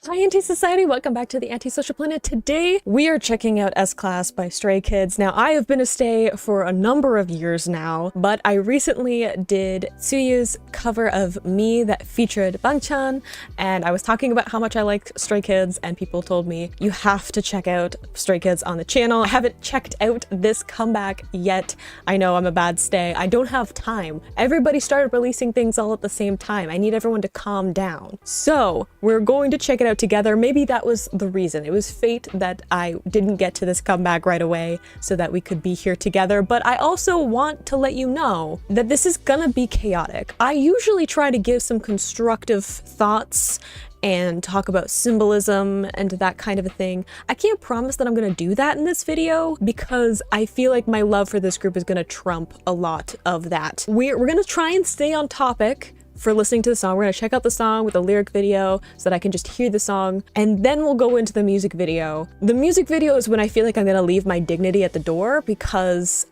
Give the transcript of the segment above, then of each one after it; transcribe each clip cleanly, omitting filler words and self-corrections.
Hi Anti-Society, welcome back to the Antisocial Planet. Today we are checking out S-Class by Stray Kids. Now I have been a stay for a number of years now, but I recently did Tsuyu's cover of Me that featured Bangchan, and I was talking about how much I liked Stray Kids and people told me you have to check out Stray Kids on the channel. I haven't checked out this comeback yet. I know I'm a bad stay. I don't have time. Everybody started releasing things all at the same time. I need everyone to calm down. So we're going to check it out together. Maybe that was the reason. It was fate that I didn't get to this comeback right away so that we could be here together. But I also want to let you know that this is gonna be chaotic. I usually try to give some constructive thoughts and talk about symbolism and that kind of a thing. I can't promise that I'm gonna do that in this video because I feel like my love for this group is gonna trump a lot of that. We're gonna try and stay on topic for listening to the song. We're gonna check out the song with a lyric video so that I can just hear the song, and then we'll go into the music video. The music video is when I feel like I'm gonna leave my dignity at the door because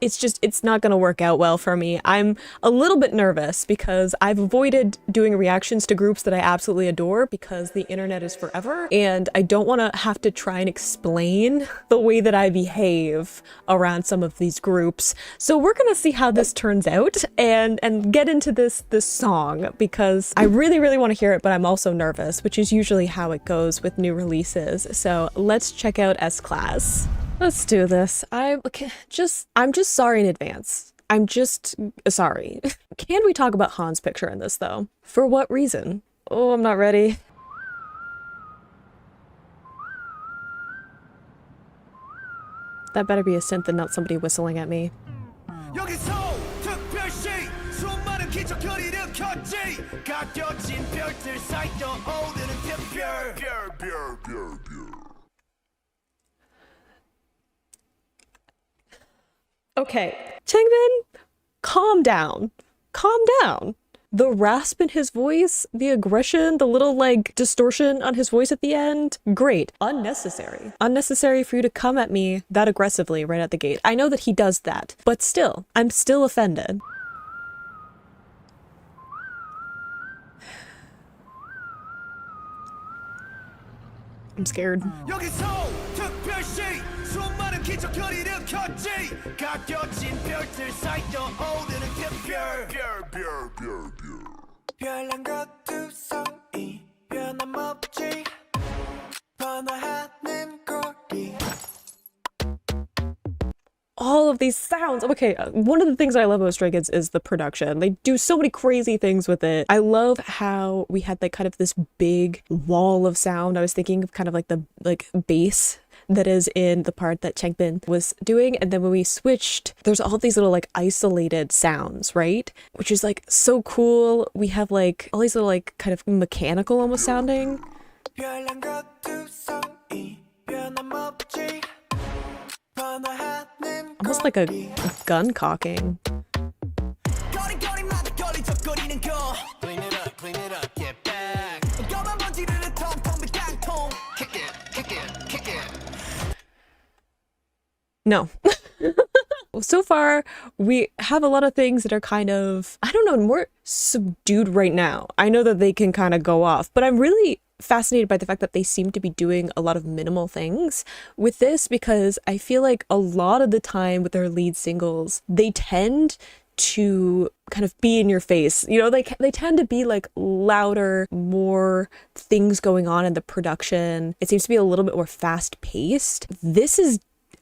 it's not gonna work out well for me. I'm a little bit nervous because I've avoided doing reactions to groups that I absolutely adore because the internet is forever, and I don't wanna have to try and explain the way that I behave around some of these groups. So we're gonna see how this turns out and get into this song because I really want to hear it, but I'm also nervous, which is usually how it goes with new releases. So let's check out S-Class. Let's do this. I'm just sorry in advance. I'm just sorry. Can we talk about Han's picture in this though? For what reason? Oh, I'm not ready. That better be a synth and not somebody whistling at me. Okay, Changbin, calm down. Calm down. The rasp in his voice, the aggression, the little like distortion on his voice at the end, great. Unnecessary. Unnecessary for you to come at me that aggressively right at the gate. I know that he does that, but still, I'm still offended. I'm scared. All of these sounds. Okay, one of the things I love about Stray Kids is the production. They do so many crazy things with it. I love how we had like kind of this big wall of sound. I was thinking of kind of like the bass that is in the part that Changbin was doing, and then when we switched, there's all these little like isolated sounds, right? Which is like so cool. We have like all these little like kind of mechanical almost sounding. Almost like a gun cocking. No. So far, we have a lot of things that are kind of, I don't know, more subdued right now. I know that they can kind of go off, but I'm really fascinated by the fact that they seem to be doing a lot of minimal things with this because I feel like a lot of the time with their lead singles, they tend to kind of be in your face. You know, they tend to be like louder, more things going on in the production. It seems to be a little bit more fast paced. This is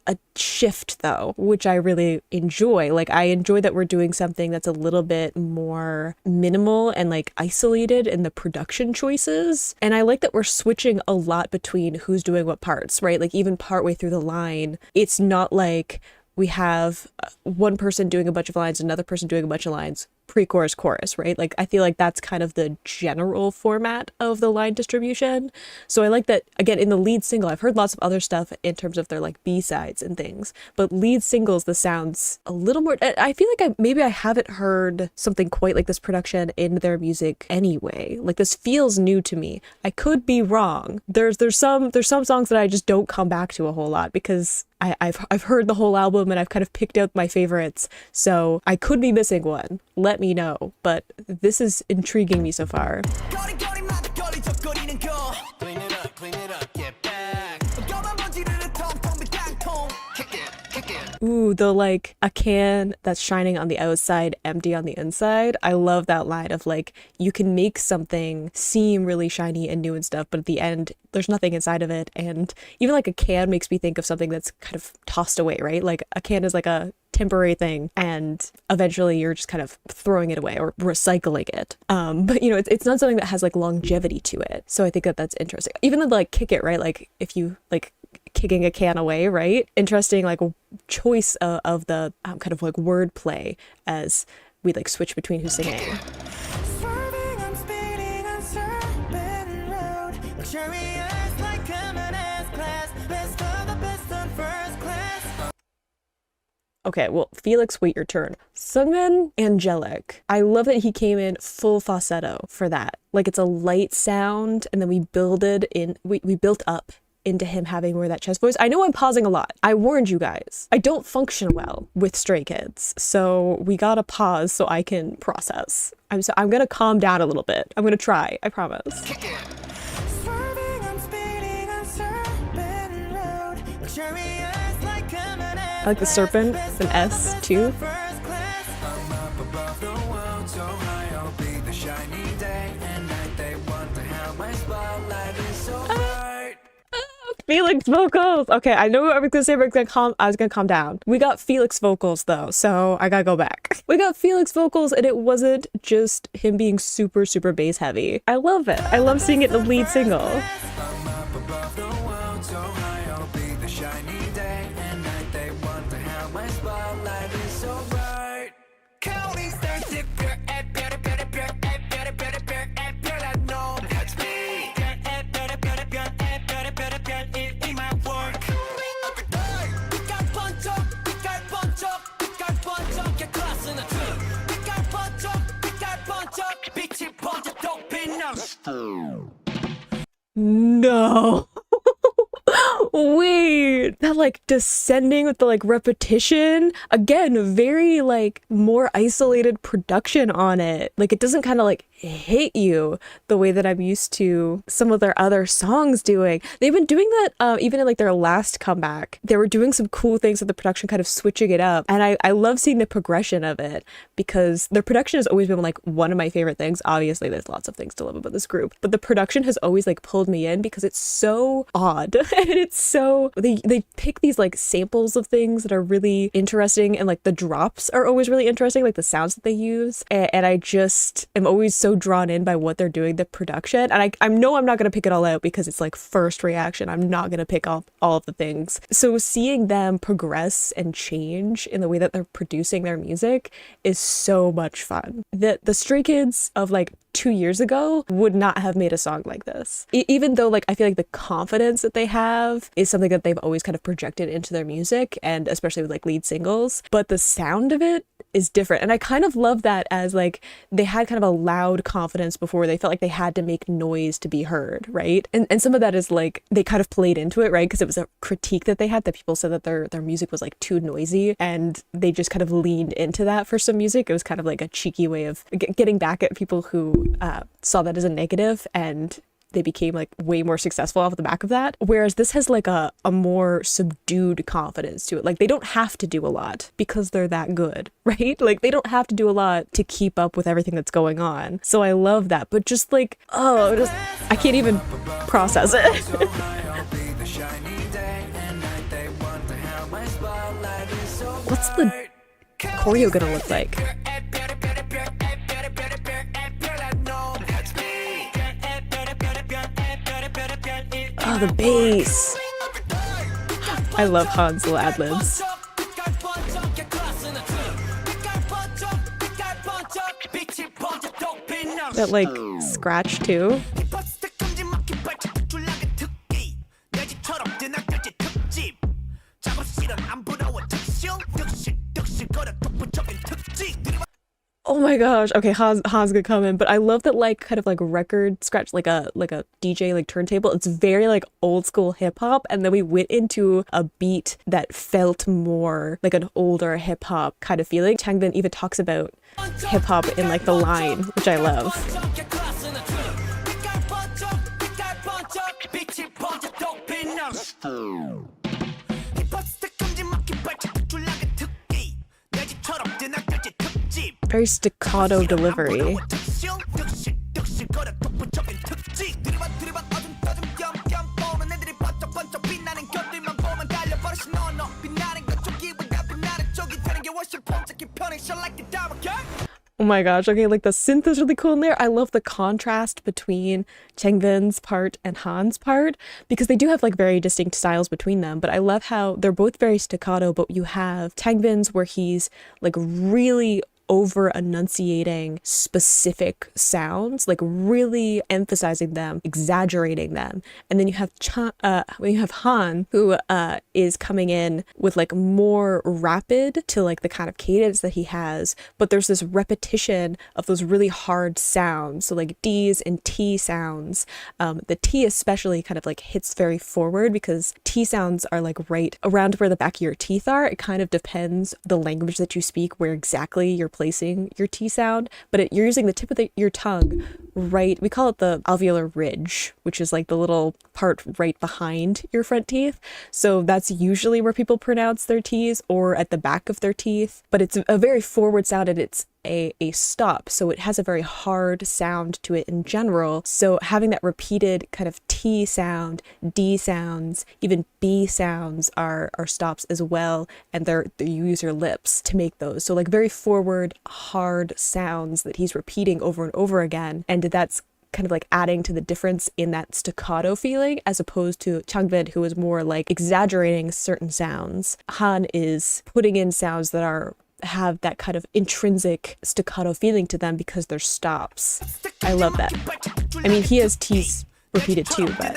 a shift though, which I really enjoy. Like I enjoy that we're doing something that's a little bit more minimal and like isolated in the production choices. And I like that we're switching a lot between who's doing what parts, right? Like even partway through the line, it's not like we have one person doing a bunch of lines, another person doing a bunch of lines, pre-chorus, chorus, right? Like I feel like that's kind of the general format of the line distribution. So I like that, again, in the lead single, I've heard lots of other stuff in terms of their like B-sides and things, but lead singles, the sounds a little more, I feel like maybe I haven't heard something quite like this production in their music anyway. Like this feels new to me. I could be wrong. There's some songs that I just don't come back to a whole lot because I've heard the whole album and I've kind of picked out my favorites, so I could be missing one. Let me know, but this is intriguing me so far. Clean it up, get back. Kick it, kick it. Ooh, the like a can that's shining on the outside, empty on the inside. I love that line of like, you can make something seem really shiny and new and stuff, but at the end, there's nothing inside of it. And even like a can makes me think of something that's kind of tossed away, right? Like a can is like a temporary thing and eventually you're just kind of throwing it away or recycling it. But you know, it's not something that has like longevity to it. So I think that that's interesting. Even the like kick it, right? Like if you like kicking a can away, right? Interesting like choice of the kind of like wordplay as we like switch between who's singing. Swerving, I'm speeding on Serpent Road. Luxurious like coming as class. Best of the best on first class. Okay, well, Felix, wait your turn. Sungmin, angelic. I love that he came in full falsetto for that. Like it's a light sound and then we built up into him having more of that chest voice. I know I'm pausing a lot. I warned you guys. I don't function well with Stray Kids, so we gotta pause so I can process. I'm gonna calm down a little bit. I'm gonna try, I promise. Swerving, I'm speeding on Serpent Road. Luxurious like coming as I like the serpent, it's an S too. first class. I'm up above the world, so high I'll be the shiny day and night. They wonder how my spotlight is so bright. Felix vocals. Okay, I know what I was gonna say, but I was gonna calm down. We got Felix vocals though, so I gotta go back. We got Felix vocals and it wasn't just him being super, super bass heavy. I love it. I love seeing it in the lead single. I'm up above the world, so high I'll be the shiny day and night. They wonder how my spotlight is so bright. Counting stars if you're at better, no, that's me. In my work. Every day, we got punch up, get class in the tree. We got punch up, bitchy punch up, don't be no. No. Wait, that like descending with the like repetition, again, very like more isolated production on it. Like it doesn't kind of like hit you the way that I'm used to some of their other songs doing. They've been doing that even in like their last comeback. They were doing some cool things with the production, kind of switching it up. And I love seeing the progression of it because their production has always been like one of my favorite things. Obviously, there's lots of things to love about this group, but the production has always like pulled me in because it's so odd and it's so they pick these like samples of things that are really interesting and like the drops are always really interesting, like the sounds that they use. And I just am always so drawn in by what they're doing, the production. And I know I'm not going to pick it all out because it's like first reaction. I'm not going to pick up all of the things. So seeing them progress and change in the way that they're producing their music is so much fun. The Stray Kids of like 2 years ago would not have made a song like this. Even though like I feel like the confidence that they have is something that they've always kind of projected into their music, and especially with like lead singles, but the sound of it is different. And I kind of love that as like they had kind of a loud confidence before. They felt like they had to make noise to be heard, right? And some of that is like they kind of played into it, right? Because it was a critique that they had, that people said that their music was like too noisy, and they just kind of leaned into that for some music. It was kind of like a cheeky way of getting back at people who saw that as a negative, and they became like way more successful off the back of that. Whereas this has like a more subdued confidence to it. Like they don't have to do a lot because they're that good, right? Like they don't have to do a lot to keep up with everything that's going on. So I love that. But just like, I can't even process it. What's the choreo gonna look like? Oh, the bass. I love Han's little ad-libs. That like scratch too. Oh my gosh. Okay, Han's gonna come in, but I love that like kind of like record scratch, like a DJ like turntable. It's very like old school hip hop, and then we went into a beat that felt more like an older hip hop kind of feeling. Changbin even talks about hip hop in like the line, which I love. Very staccato delivery. Oh my gosh, okay, like the synth is really cool in there. I love the contrast between Changbin's part and Han's part because they do have like very distinct styles between them, but I love how they're both very staccato, but you have Changbin's where he's like really over enunciating specific sounds, like really emphasizing them, exaggerating them. And then you have Han, who is coming in with like more rapid to like the kind of cadence that he has, but there's this repetition of those really hard sounds. So like D's and T sounds. The T especially kind of like hits very forward because T sounds are like right around where the back of your teeth are. It kind of depends the language that you speak, where exactly you're placing your T sound, but you're using the tip of your tongue right, we call it the alveolar ridge, which is like the little part right behind your front teeth. So that's usually where people pronounce their T's, or at the back of their teeth, but it's a very forward sound and it's a stop, so it has a very hard sound to it in general. So having that repeated kind of T sound, D sounds, even B sounds are stops as well, and you use your lips to make those. So like very forward, hard sounds that he's repeating over and over again, and that's kind of like adding to the difference in that staccato feeling, as opposed to Changbin, who is more like exaggerating certain sounds. Han is putting in sounds that have that kind of intrinsic staccato feeling to them because they're stops. I love that. I mean, he has T's repeated too, but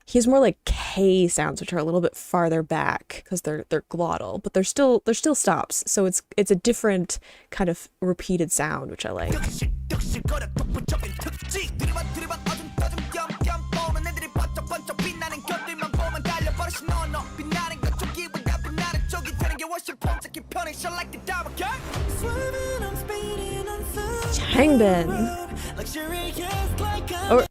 he has more like K sounds, which are a little bit farther back because they're glottal, but they're still stops. So it's a different kind of repeated sound, which I like. Changbin. Or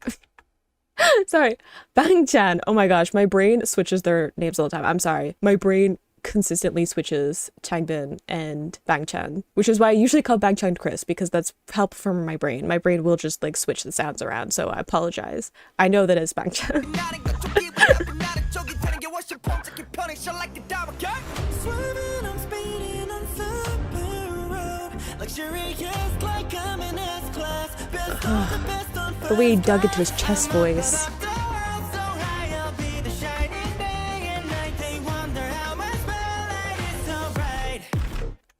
sorry, Bangchan. Oh my gosh, my brain switches their names all the time. I'm sorry. My brain consistently switches Changbin and Bangchan, which is why I usually call Bangchan Chris, because that's help from my brain. My brain will just like switch the sounds around, so I apologize. I know that it's Bangchan. The way he dug into his chest voice.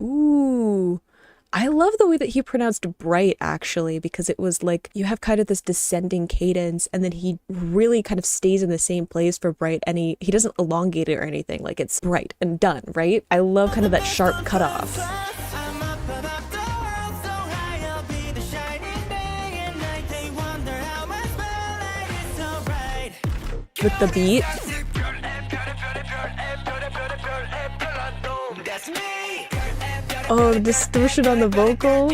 Ooh, I love the way that he pronounced bright, actually, because it was like you have kind of this descending cadence, and then he really kind of stays in the same place for bright, and he doesn't elongate it or anything. Like, it's bright and done, right? I love kind of that sharp cutoff. With the beat. Oh, the distortion on the vocal.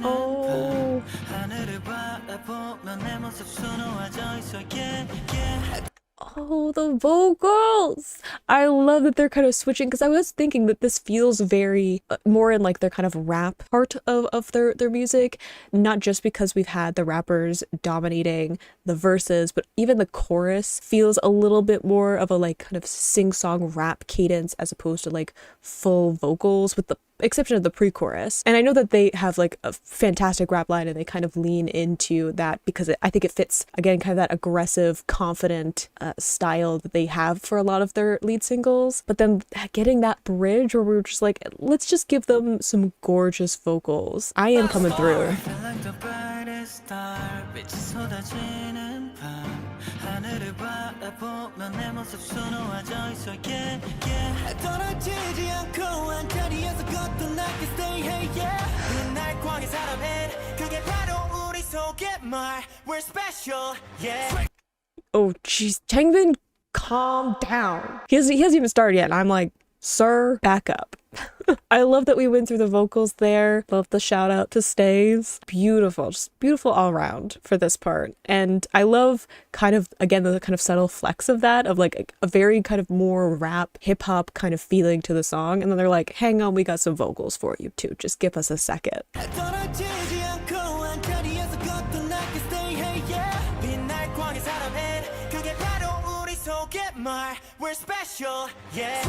Oh. Oh, the vocals! I love that they're kind of switching, because I was thinking that this feels very more in like their kind of rap part of their music, not just because we've had the rappers dominating the verses, but even the chorus feels a little bit more of a like kind of sing-song rap cadence as opposed to like full vocals, with the exception of the pre-chorus. And I know that they have like a fantastic rap line and they kind of lean into that because I think it fits, again, kind of that aggressive, confident style that they have for a lot of their lead singles. But then getting that bridge where we were just like, let's just give them some gorgeous vocals. I am coming through. Oh, jeez. Changbin, calm down. He hasn't even started yet. And I'm like, sir, back up. I love that we went through the vocals there. Love the shout out to Stays. Beautiful, just beautiful all around for this part. And I love kind of, again, the kind of subtle flex of that, of like a very kind of more rap, hip hop kind of feeling to the song. And then they're like, hang on, we got some vocals for you too. Just give us a second. We're special, yeah.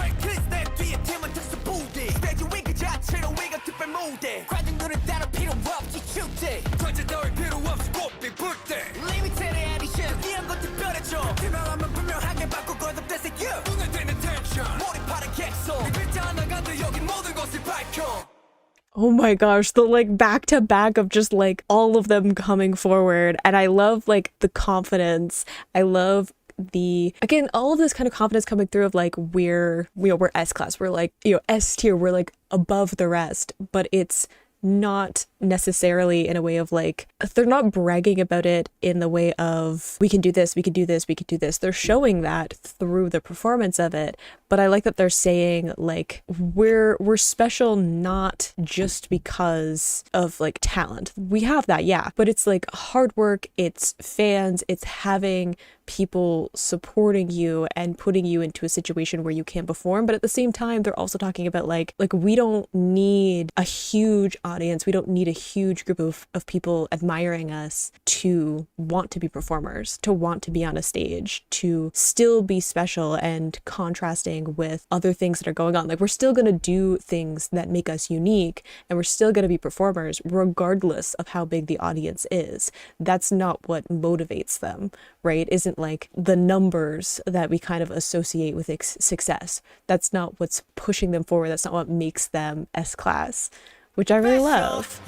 Oh my gosh, the like back to back of just like all of them coming forward. And I love like the confidence. I love the, again, all of this kind of confidence coming through of like we're S class, we're like, S tier, we're like above the rest, but it's not necessarily in a way of like, they're not bragging about it in the way of we can do this, we can do this, we can do this. They're showing that through the performance of it. But I like that they're saying like we're special not just because of like talent. We have that, yeah, but it's like hard work, it's fans, it's having people supporting you and putting you into a situation where you can perform. But at the same time, they're also talking about like we don't need a huge audience, we don't need a huge group of people admiring us to want to be performers, to want to be on a stage, to still be special and contrasting with other things that are going on. Like we're still going to do things that make us unique, and we're still going to be performers regardless of how big the audience is. That's not what motivates them, right? Isn't like the numbers that we kind of associate with success. That's not what's pushing them forward. That's not what makes them S class, which I really love.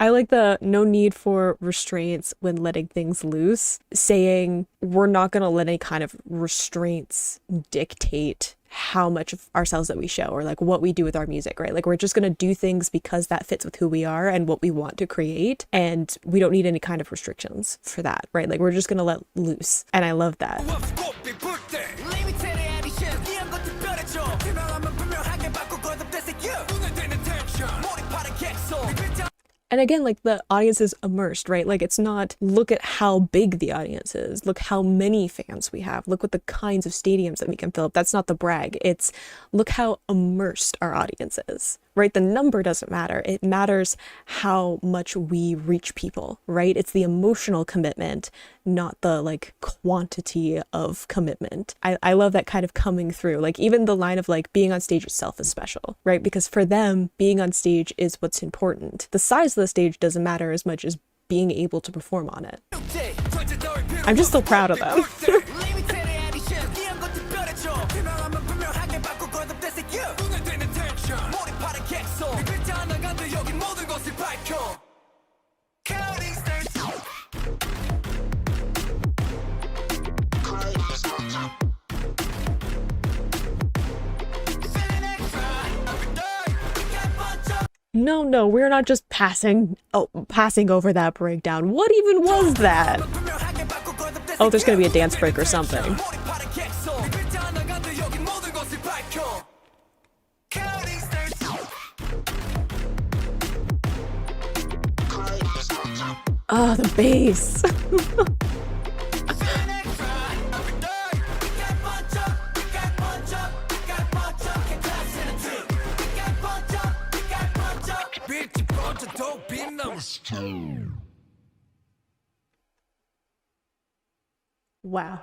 I like the no need for restraints when letting things loose, saying we're not going to let any kind of restraints dictate how much of ourselves that we show or like what we do with our music, right? Like we're just going to do things because that fits with who we are and what we want to create, and we don't need any kind of restrictions for that, right? Like we're just going to let loose, and I love that. And again, like the audience is immersed, right? Like it's not, look at how big the audience is, look how many fans we have, look what the kinds of stadiums that we can fill up. That's not the brag. It's look how immersed our audience is, right? The number doesn't matter. It matters how much we reach people, right? It's the emotional commitment, not the like quantity of commitment. I love that kind of coming through. Like even the line of like being on stage itself is special, right? Because for them, being on stage is what's important. The size of the stage doesn't matter as much as being able to perform on it. I'm just so proud of them. No, we're not just passing over that breakdown. What even was that? Oh, there's gonna be a dance break or something. Oh, the bass. Wow.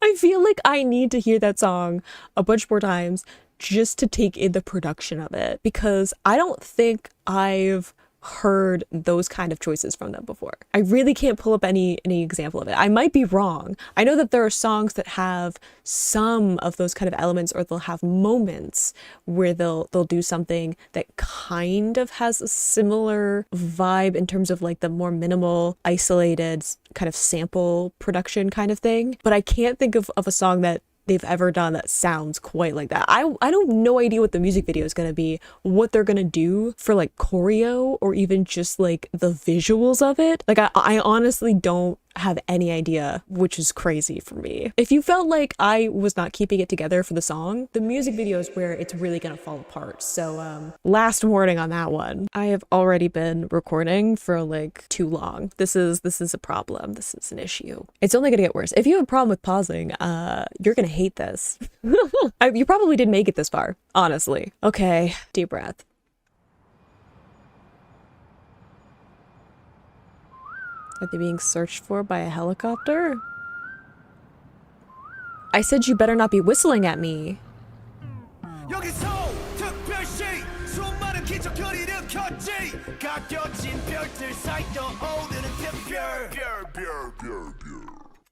I feel like I need to hear that song a bunch more times just to take in the production of it, because I don't think I've heard those kind of choices from them before. I really can't pull up any example of it. I might be wrong. I know that there are songs that have some of those kind of elements, or they'll have moments where they'll do something that kind of has a similar vibe in terms of like the more minimal, isolated kind of sample production kind of thing. But I can't think of a song that they've ever done that sounds quite like that. I don't have no idea what the music video is going to be, what they're going to do for like choreo or even just like the visuals of it. Like I honestly don't have any idea, which is crazy for me. If you felt like I was not keeping it together for the song, the music video is where it's really gonna fall apart. So last warning on that one. I have already been recording for like too long. This is a problem. This is an issue. It's only gonna get worse. If you have a problem with pausing, you're gonna hate this. You probably didn't make it this far, honestly. Okay, deep breath. Are they being searched for by a helicopter? I said you better not be whistling at me.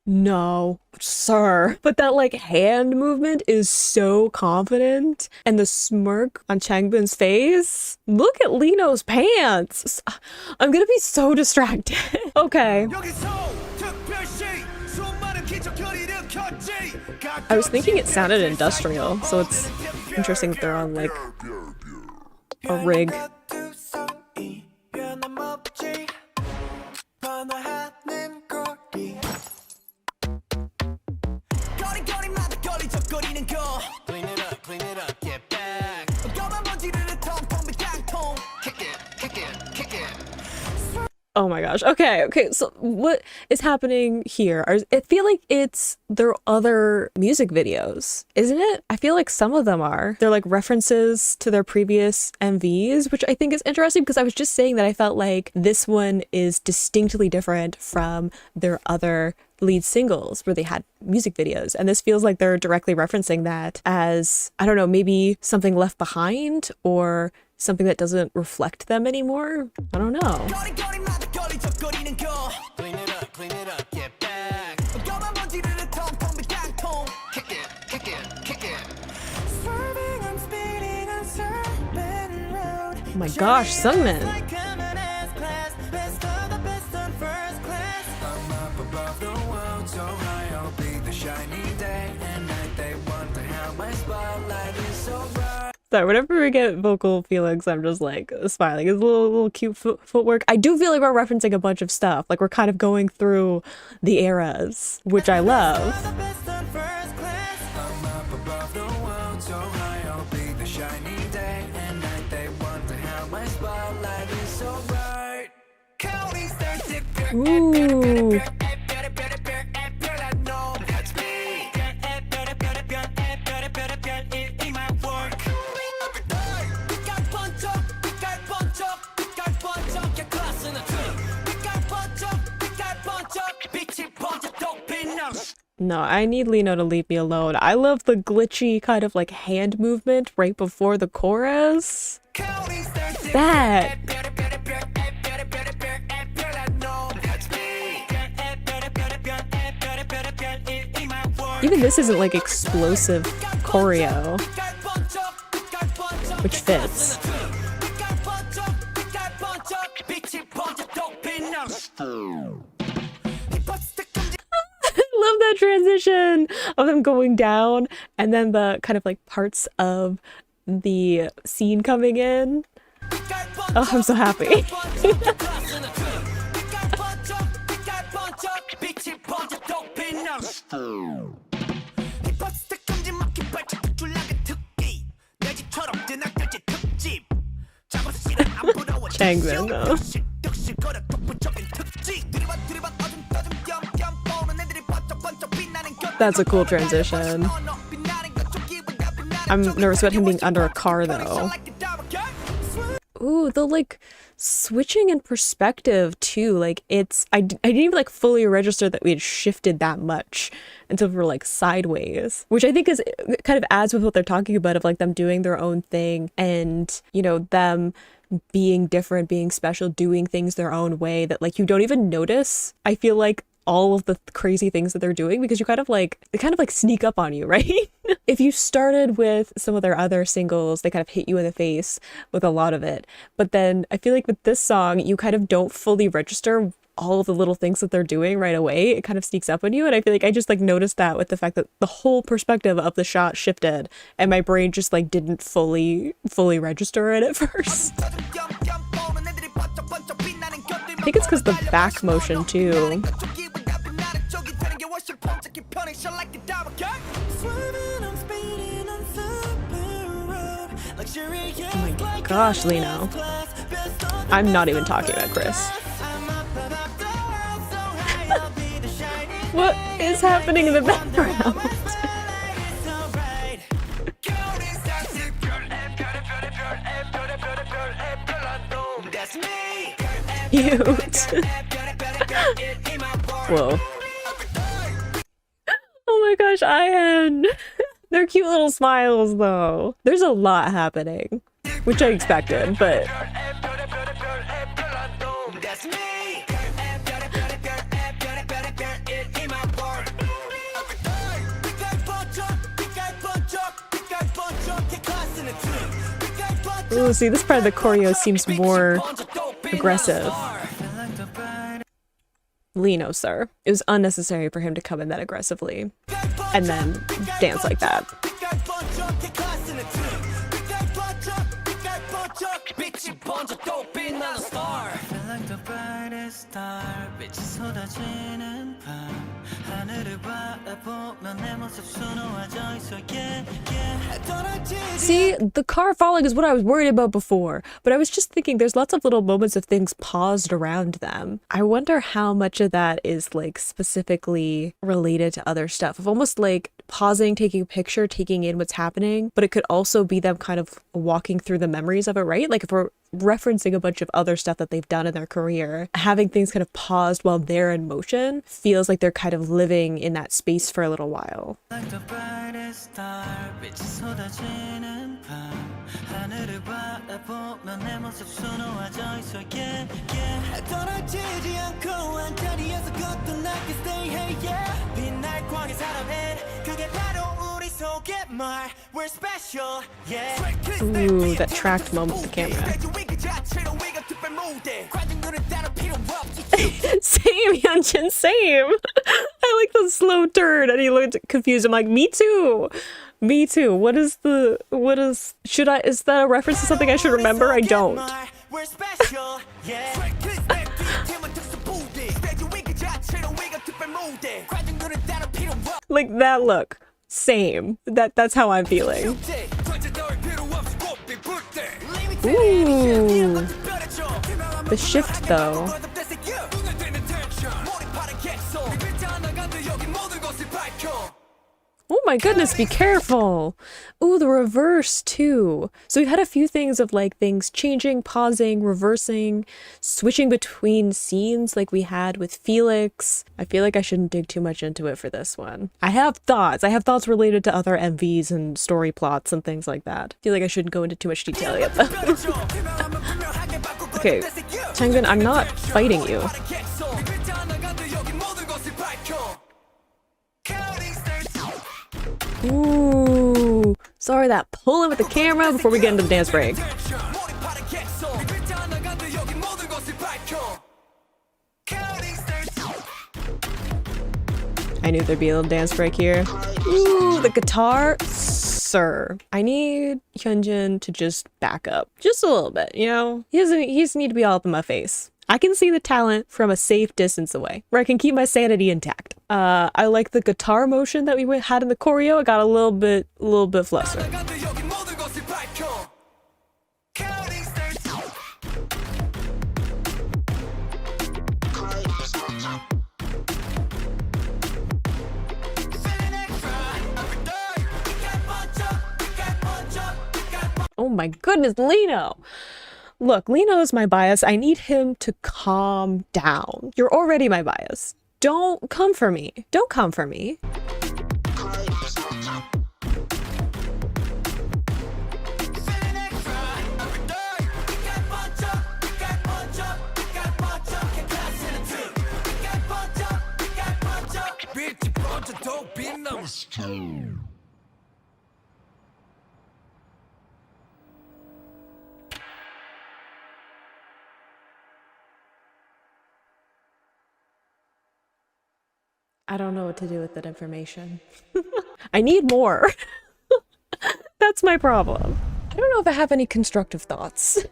No, sir. But that like hand movement is so confident, and the smirk on Changbin's face. Look at Lino's pants. I'm gonna be so distracted. Okay. I was thinking it sounded industrial, so it's interesting that they're on like a rig. Oh my gosh. Okay. So what is happening here? I feel like it's their other music videos, isn't it? I feel like some of them are. They're like references to their previous MVs, which I think is interesting because I was just saying that I felt like this one is distinctly different from their other lead singles where they had music videos, and this feels like they're directly referencing that as, I don't know, maybe something left behind or something that doesn't reflect them anymore. I don't know. Oh my gosh, Sungmin. Sorry, whenever we get vocal feelings, I'm just like smiling. It's a little cute footwork. I do feel like we're referencing a bunch of stuff. Like we're kind of going through the eras, which I love. Ooh. No, I need Lino to leave me alone. I love the glitchy kind of like hand movement right before the chorus. That. Even this isn't like explosive choreo, which fits. Love that transition of them going down and then the kind of like parts of the scene coming in. Oh, I'm so happy. Changbin though. That's a cool transition. I'm nervous about him being under a car though. Ooh, the like switching in perspective too. Like it's, I didn't even like fully register that we had shifted that much until we were like sideways, which I think is kind of adds with what they're talking about of like them doing their own thing and, you know, them being different, being special, doing things their own way that like you don't even notice. I feel like all of the crazy things that they're doing because you kind of like, they kind of like sneak up on you, right? If you started with some of their other singles, they kind of hit you in the face with a lot of it. But then I feel like with this song, you kind of don't fully register all of the little things that they're doing right away, it kind of sneaks up on you. And I feel like I just like noticed that with the fact that the whole perspective of the shot shifted and my brain just like didn't fully register it at first. I think it's because the back motion too. Oh my gosh, Lino. I'm not even talking about Chris. What is happening in the background? Cute. Whoa. Oh my gosh, Ian. They're cute little smiles though. There's a lot happening, which I expected, but ooh, see, this part of the choreo seems more aggressive. Lino, sir. It was unnecessary for him to come in that aggressively and then dance like that. See, the car falling is what I was worried about before, but I was just thinking there's lots of little moments of things paused around them. I wonder how much of that is like specifically related to other stuff, of almost like pausing, taking a picture, taking in what's happening, but it could also be them kind of walking through the memories of it, right? Like if we're referencing a bunch of other stuff that they've done in their career, having things kind of paused while they're in motion feels like they're kind of living in that space for a little while. Ooh, that tracked moment with the camera. Same, Hyunjin, same. I like the slow turn, and he looked confused. I'm like, me too. Me too. Is that a reference to something I should remember? I don't. Like that look. Same. That's how I'm feeling. Ooh. The shift though. Oh my goodness, be careful. Ooh, the reverse too. So we've had a few things of like things changing, pausing, reversing, switching between scenes like we had with Felix. I feel like I shouldn't dig too much into it for this one. I have thoughts. Related to other MVs and story plots and things like that. I feel like I shouldn't go into too much detail yet though. Okay, Changbin, I'm not fighting you. Ooh, sorry, that pulling with the camera before we get into the dance break. I knew there'd be a little dance break here. Ooh, the guitar, sir. I need Hyunjin to just back up just a little bit, you know? He doesn't need to be all up in my face. I can see the talent from a safe distance away, where I can keep my sanity intact. I like the guitar motion that we had in the choreo. It got a little bit flustered. Oh my goodness, Lino! Look, Lino is my bias. I need him to calm down. You're already my bias. Don't come for me. Don't come for me. I don't know what to do with that information. I need more. That's my problem. I don't know if I have any constructive thoughts.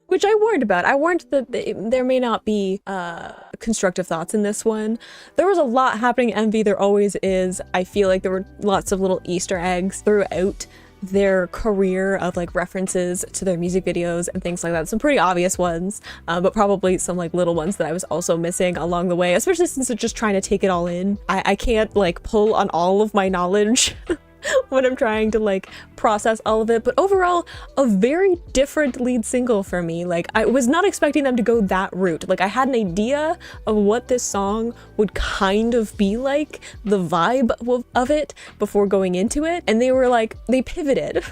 Which I warned about. I warned that there may not be constructive thoughts in this one. There was a lot happening in MV, there always is. I feel like there were lots of little Easter eggs throughout their career of like references to their music videos and things like that. Some pretty obvious ones, but probably some like little ones that I was also missing along the way, especially since they're just trying to take it all in. I can't like pull on all of my knowledge when I'm trying to like process all of it, but overall a very different lead single for me. Like I was not expecting them to go that route. Like I had an idea of what this song would kind of be like, the vibe of it before going into it, and they were like, they pivoted.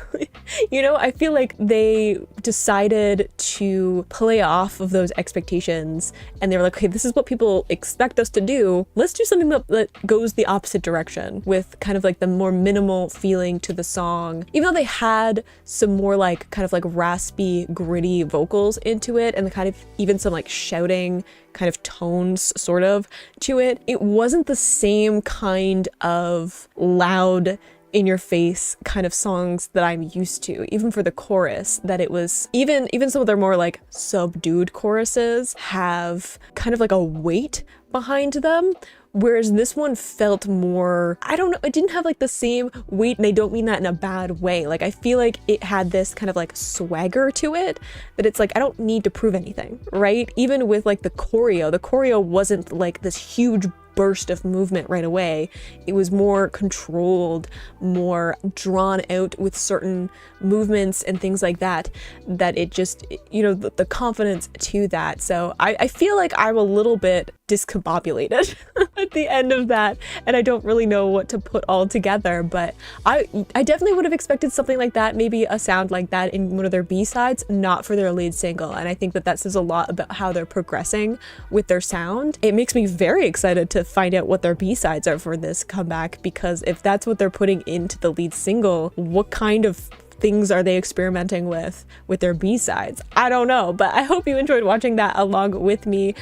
You know, I feel like they decided to play off of those expectations and they were like, okay, this is what people expect us to do, let's do something that goes the opposite direction with kind of like the more minimal feeling to the song. Even though they had some more like kind of like raspy, gritty vocals into it and the kind of even some like shouting kind of tones sort of to it, it wasn't the same kind of loud in your face kind of songs that I'm used to, even for the chorus. That it was even some of their more like subdued choruses have kind of like a weight behind them, whereas this one felt more, I don't know, it didn't have like the same weight, and I don't mean that in a bad way. Like I feel like it had this kind of like swagger to it that it's like I don't need to prove anything, right? Even with like the choreo wasn't like this huge burst of movement right away. It was more controlled, more drawn out with certain movements and things like that, that it just, you know, the confidence to that. So I feel like I'm a little bit discombobulated at the end of that, and I don't really know what to put all together, but I definitely would have expected something like that, maybe a sound like that in one of their B-sides, not for their lead single. And I think that says a lot about how they're progressing with their sound. It makes me very excited to find out what their B-sides are for this comeback, because if that's what they're putting into the lead single, what kind of things are they experimenting with their B-sides? I don't know, but I hope you enjoyed watching that along with me.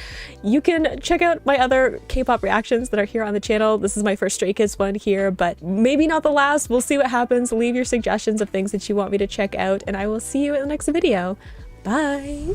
You can check out my other K-pop reactions that are here on the channel. This is my first Stray Kids one here, but maybe not the last. We'll see what happens. Leave your suggestions of things that you want me to check out, and I will see you in the next video. Bye!